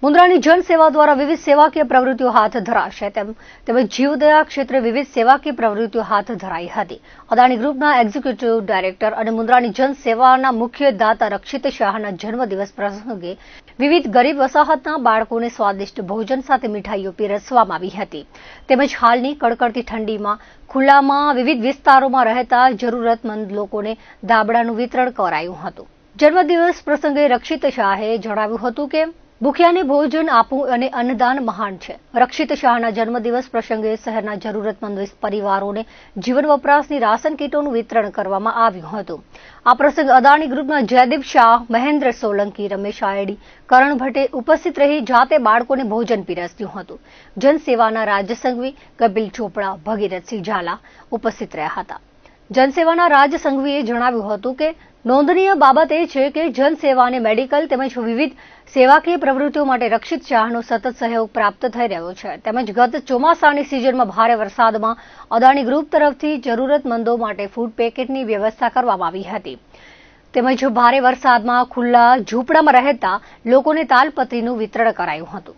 મુન્દ્રાની જનસેવા દ્વારા વિવિધ સેવાકીય પ્રવૃત્તિઓ હાથ ધરાશે તેમજ જીવદયા ક્ષેત્રે વિવિધ સેવાકીય પ્રવૃત્તિઓ હાથ ધરાઈ હતી. અદાણી ગ્રુપના એક્ઝિક્યુટિવ ડાયરેક્ટર અને મુન્દ્રાની જનસેવાના મુખ્ય દાતા રક્ષિત શાહના જન્મદિવસ પ્રસંગે વિવિધ ગરીબ વસાહતના બાળકોને સ્વાદિષ્ટ ભોજન સાથે મીઠાઈઓ પીરસવામાં આવી હતી. તેમજ હાલની કડકડતી ઠંડીમાં ખુલ્લામાં વિવિધ વિસ્તારોમાં રહેતા જરૂરતમંદ લોકોને ધાબળાનું વિતરણ કરાયું હતું. જન્મદિવસ પ્રસંગે રક્ષિત શાહે જણાવ્યું હતું કે ભૂખ્યાને ભોજન આપવું અને અન્નદાન મહાન છે. રક્ષિત શાહના જન્મદિવસ પ્રસંગે શહેરના જરૂરતમંદ પરિવારોને જીવન વપરાશની રાશન કીટોનું વિતરણ કરવામાં આવ્યું હતું. આ પ્રસંગે અદાણી ગ્રુપના જયદીપ શાહ, મહેન્દ્ર સોલંકી, રમેશ આયડી, કરણ ભટ્ટે ઉપસ્થિત રહી જાતે બાળકોને ભોજન પીરસ્યું હતું. જનસેવાના રાજ્યસંઘવી કપિલ ચોપડા, ભગીરથસિંહ ઝાલા ઉપસ્થિત રહ્યા હતા. જનસેવાના રાજ્યસંઘવીએ જણાવ્યું હતું કે નોંધનીય બાબત એ છે કે જનસેવાને મેડિકલ તેમજ વિવિધ સેવાકીય પ્રવૃત્તિઓ માટે રક્ષિત શાહનો સતત સહયોગ પ્રાપ્ત થઈ રહ્યો છે. તેમજ ગત ચોમાસાની સિઝનમાં ભારે વરસાદમાં અદાણી ગ્રુપ તરફથી જરૂરતમંદો માટે ફૂડ પેકેટની વ્યવસ્થા કરવામાં આવી હતી. તેમજ ભારે વરસાદમાં ખુલ્લા ઝૂંપડામાં રહેતા લોકોને તાલપત્રીનું વિતરણ કરાયું હતું.